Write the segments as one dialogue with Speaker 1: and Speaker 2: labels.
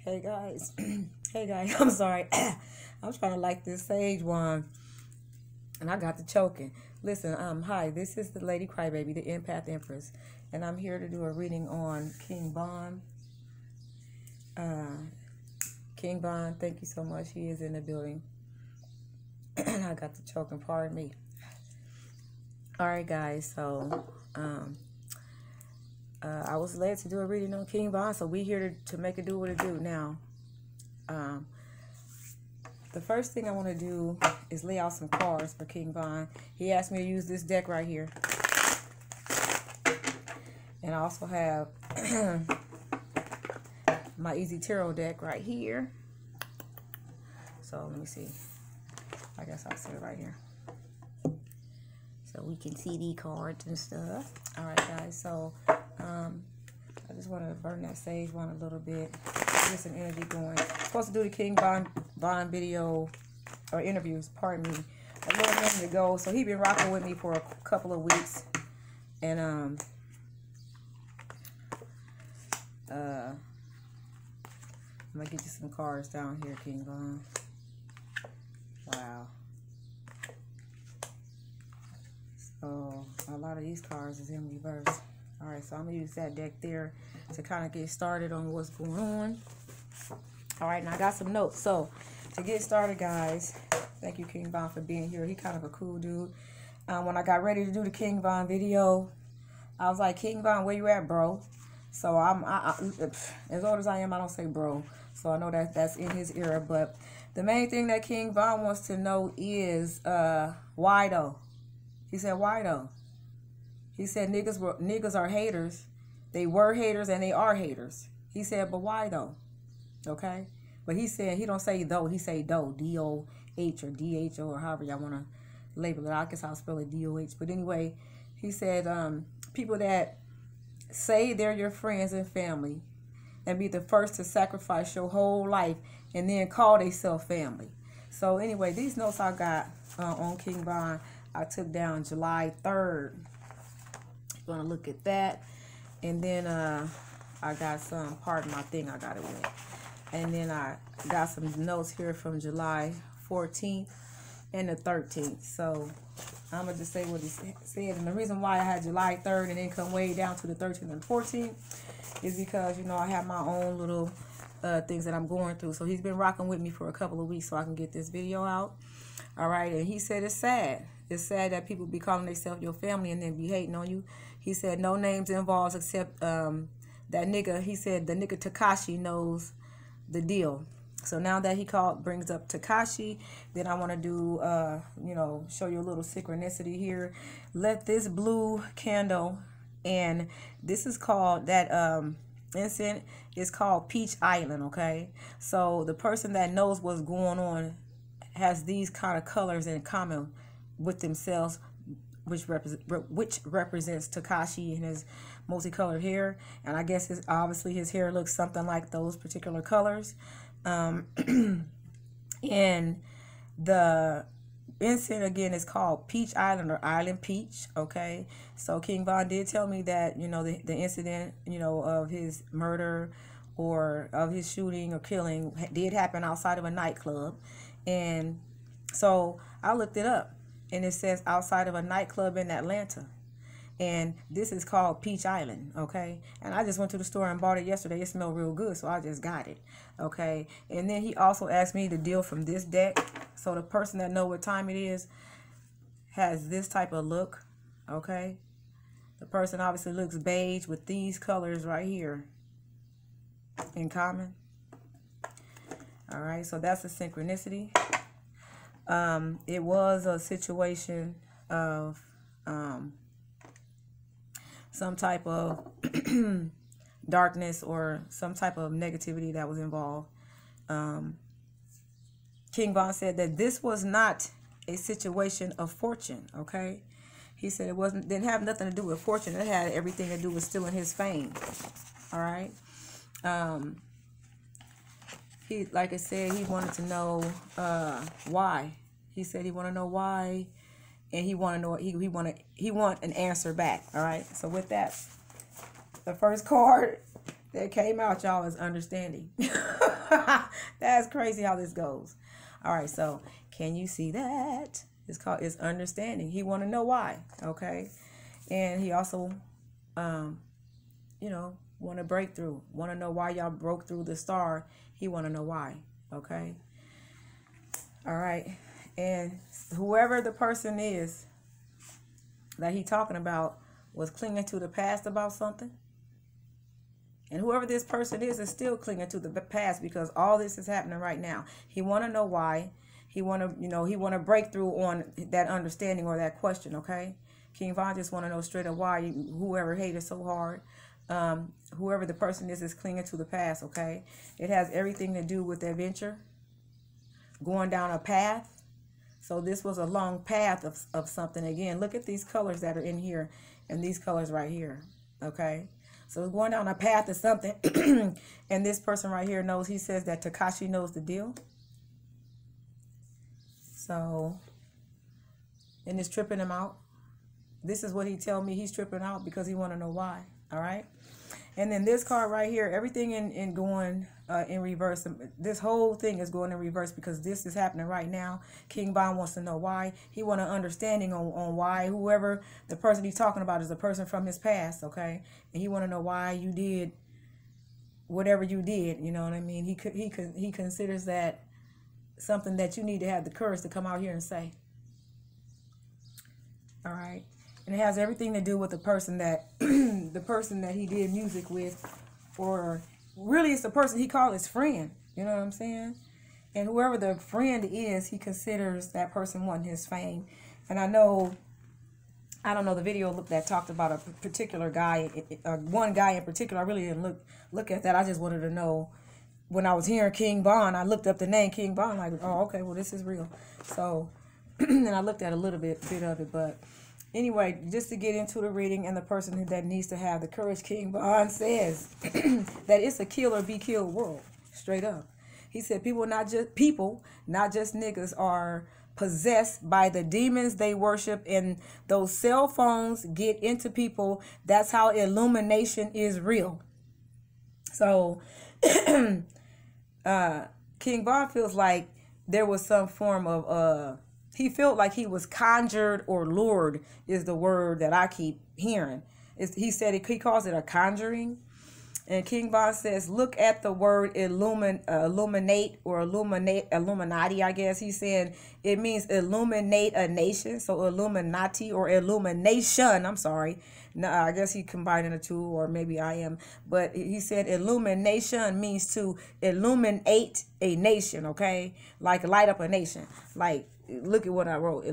Speaker 1: Hey guys, hey guys, I'm sorry. I'm trying to light this sage wand and I got the choking. Listen, hi, this is the Lady Crybaby, the Empath Empress, and I'm here to do a reading on King Bond. King Bond, thank you so much. He is in the building. I got the choking, pardon me. Alright guys, so I was led to do a reading on King Bond, so we here to make it do what it do. Now, the first thing I want to do is lay out some cards for King Bond. He asked me to use this deck right here. And I also have my Easy Tarot deck right here. So let me see. I guess I'll set it right here, so we can see the cards and stuff. All right, guys. So I just want to burn that sage one a little bit, get some energy going. I'm supposed to do the King Bond video or interviews, pardon me, a little minute ago. So he been rocking with me for a couple of weeks, and I'm gonna get you some cards down here, King Bond. Wow. So a lot of these cards is in reverse. All right, so I'm gonna use that deck there to kind of get started on what's going on. All right, now I got some notes. So to get started, guys, thank you, King Bond, for being here. He kind of a cool dude. When I got ready to do the King Bond video, I was like, King Bond, where you at, bro? So as old as I am, I don't say bro. So I know that that's in his era. But the main thing that King Bond wants to know is why though? He said, why though? He said niggas are haters. They were haters and they are haters. He said, but why though? Okay? But he said, he don't say though, he say do, D-O-H or D-H-O or however y'all want to label it. I guess I'll spell it D-O-H. But anyway, he said people that say they're your friends and family and be the first to sacrifice your whole life and then call themselves family. So anyway, these notes I got on King Bond, I took down July 3rd. Gonna look at that, and then I got some, pardon my thing, I got it with, and then I got some notes here from July 14th and the 13th. So I'm gonna just say what he said, and the reason why I had July 3rd and then come way down to the 13th and 14th is because, you know, I have my own little things that I'm going through. So he's been rocking with me for a couple of weeks so I can get this video out. All right, and he said it's sad. It's sad that people be calling themselves your family and then be hating on you. He said no names involved except that nigga. He said the nigga Takashi knows the deal. So now that he brings up Takashi, then I want to do, you know, show you a little synchronicity here. Let this blue candle, and this is called, that incense is called Peach Island, okay? So the person that knows what's going on has these kind of colors in common with themselves, which represents Takashi and his multicolored hair. And I guess obviously his hair looks something like those particular colors. And the incense again is called Peach Island or Island Peach, okay? So King Bond did tell me that, you know, the incident, you know, of his murder or of his shooting or killing did happen outside of a nightclub. And so I looked it up, and it says outside of a nightclub in Atlanta. And this is called Peach Island, okay? And I just went to the store and bought it yesterday. It smelled real good, so I just got it, okay? And then he also asked me to deal from this deck. So the person that know what time it is has this type of look, okay? The person obviously looks beige with these colors right here in common. All right, so that's a synchronicity. It was a situation of some type of darkness or some type of negativity that was involved. King Bond said that this was not a situation of fortune, okay? He said it didn't have nothing to do with fortune. It had everything to do with stealing his fame, all right? He, like I said, he wanted to know why. He said he wanted to know why, and he want to know he want an answer back. All right. So with that, the first card that came out, y'all, is understanding. That's crazy how this goes. All right, so can you see that? It's understanding. He want to know why, okay? And he also, you know, want to break through. Want to know why y'all broke through the star. He want to know why, okay? All right, and whoever the person is that he talking about was clinging to the past about something. And whoever this person is still clinging to the past because all this is happening right now. He want to know why. He want to, you know, he want to break through on that understanding or that question, okay? King Von just want to know straight up why whoever hated so hard. Whoever the person is clinging to the past, okay? It has everything to do with adventure, going down a path. So this was a long path of something. Again, look at these colors that are in here and these colors right here, okay? So it's going down a path of something. And this person right here knows, he says that Takashi knows the deal. So, and it's tripping him out. This is what he tell me, he's tripping out because he want to know why, all right? And then this card right here, everything in going in reverse. This whole thing is going in reverse because this is happening right now. King Bond wants to know why. He want an understanding on why whoever the person he's talking about is a person from his past, okay? And he want to know why you did whatever you did, you know what I mean? He considers that something that you need to have the courage to come out here and say. All right? And it has everything to do with the person that the person that he did music with, or really it's the person he called his friend. You know what I'm saying? And whoever the friend is, he considers that person wanting his fame. And I don't know the video that talked about a particular guy, one guy in particular. I really didn't look at that. I just wanted to know. When I was hearing King Bond, I looked up the name King Bond, like, oh, okay, well, this is real. So, and I looked at a little bit of it, but anyway, just to get into the reading and the person that needs to have the courage, King Bond says that it's a kill or be killed world, straight up. He said people, not just niggas, are possessed by the demons they worship, and those cell phones get into people. That's how illumination is real. So, King Bond feels like there was some form of he felt like he was conjured or lured is the word that I keep hearing. He said he calls it a conjuring. And King Bond says, look at the word illuminate or Illuminati, I guess. He's saying it means illuminate a nation. So Illuminati or illumination, I'm sorry. No, I guess he combining the two, or maybe I am. But he said illumination means to illuminate a nation, okay? Like light up a nation. Like, look at what I wrote.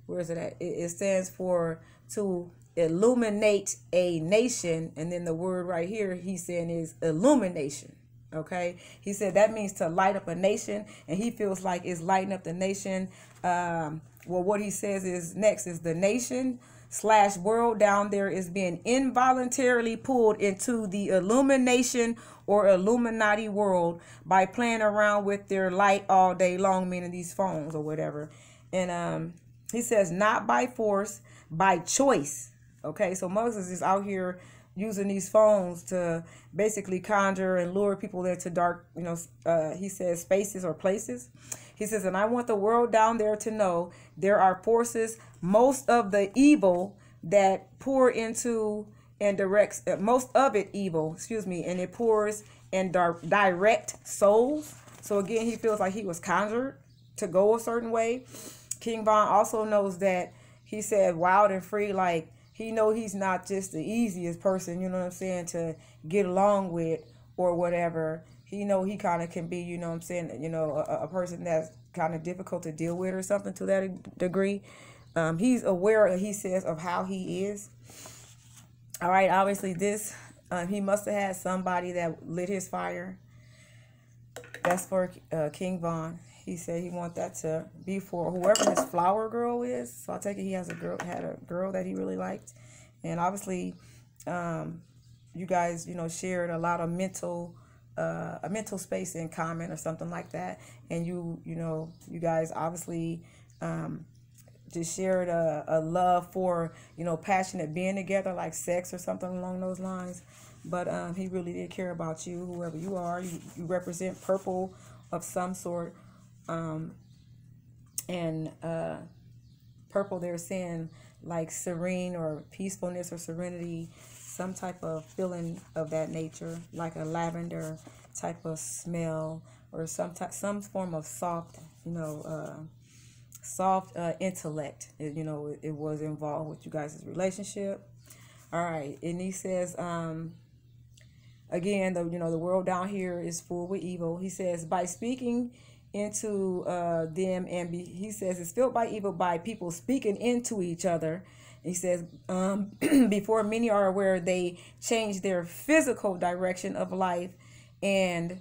Speaker 1: Where is it at? It stands for to illuminate a nation, and then the word right here he's saying is illumination, okay? He said that means to light up a nation, and he feels like it's lighting up the nation. Well, what he says is next is the nation / world down there is being involuntarily pulled into the illumination or Illuminati world by playing around with their light all day long, meaning these phones or whatever. And he says not by force, by choice. Okay, so Moses is out here using these phones to basically conjure and lure people into dark, he says spaces or places. He says, and I want the world down there to know there are forces, most of the evil that pour into and directs, most of it evil, and it pours and direct souls. So again, he feels like he was conjured to go a certain way. King Von also knows that he said wild and free, like, he know he's not just the easiest person, to get along with or whatever. He know he kind of can be, a person that's kind of difficult to deal with or something to that degree. He's aware, he says, of how he is. All right, obviously this, he must have had somebody that lit his fire. That's for King Von. He said he want that to be for whoever his flower girl is. So I take it he had a girl that he really liked. And obviously, you guys, shared a lot of a mental space in common or something like that. And you guys obviously just shared a love for, passionate being together, like sex or something along those lines. but he really did care about you, whoever you are. You represent purple of some sort, and purple, they're saying like serene or peacefulness or serenity, some type of feeling of that nature, like a lavender type of smell, or some form of soft, soft intellect. It was involved with you guys' relationship. All right, and he says, again, the world down here is full with evil. He says, by speaking into them, and he says it's filled by evil by people speaking into each other. He says, before many are aware, they change their physical direction of life, and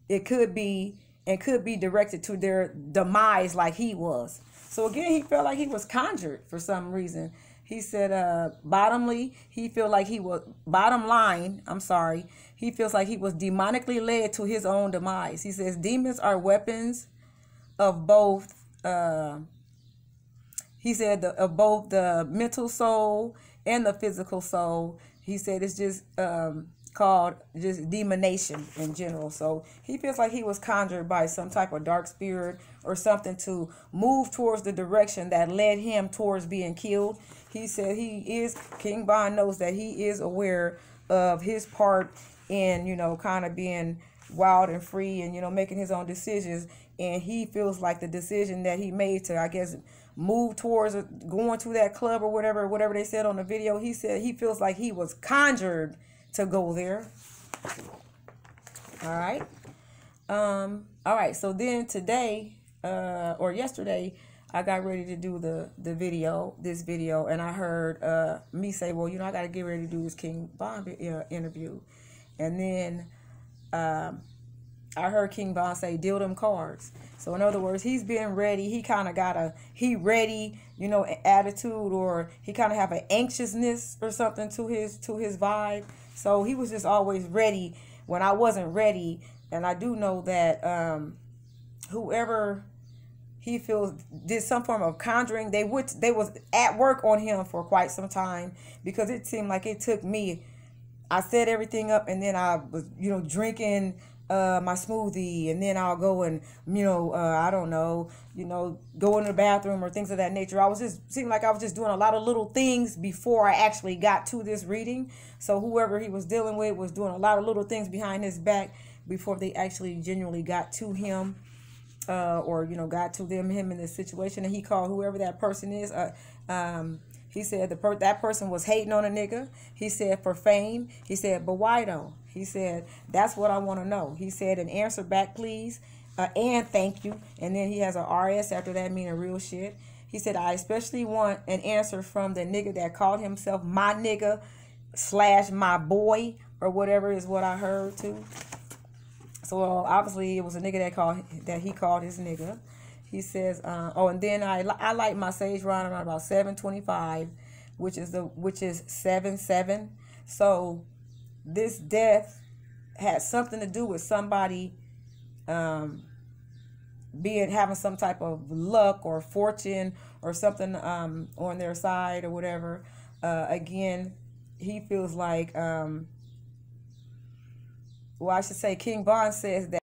Speaker 1: it could be directed to their demise, like he was. So again, he felt like he was conjured for some reason. He said, bottom line, he feels like he was demonically led to his own demise. He says demons are weapons of both, of both the mental soul and the physical soul. He said it's just called just demonation in general. So he feels like he was conjured by some type of dark spirit or something to move towards the direction that led him towards being killed. He said King Von knows that he is aware of his part in, kind of being wild and free and, making his own decisions. And he feels like the decision that he made to, I guess, move towards going to that club or whatever they said on the video, he said he feels like he was conjured to go there. All right. All right. So then today, or yesterday, I got ready to do this video, and I heard me say, well, I got to get ready to do this King Von interview. And then I heard King Von say, deal them cards. So in other words, he's been ready. He kind of got ready, attitude, or he kind of have an anxiousness or something to his vibe. So he was just always ready when I wasn't ready. And I do know that whoever he feels did some form of conjuring, they was at work on him for quite some time, because it seemed like it took me. I set everything up, and then I was, drinking my smoothie, and then I'll go and, I don't know, go in the bathroom or things of that nature. Seemed like I was just doing a lot of little things before I actually got to this reading. So whoever he was dealing with was doing a lot of little things behind his back before they actually genuinely got to him, or, got to him in this situation. And he called whoever that person is, he said that person was hating on a nigga. He said for fame. He said, but why though? He said, that's what I want to know. He said, an answer back, please, and thank you. And then he has a RS after that, meaning real shit. He said, I especially want an answer from the nigga that called himself my nigga / my boy, or whatever is what I heard too. So obviously it was a nigga that he called his nigga. He says, and then I light my sage around about 7:25, which is 7/7. So this death had something to do with somebody having some type of luck or fortune or something on their side or whatever. Again, he feels like, I should say King Von says that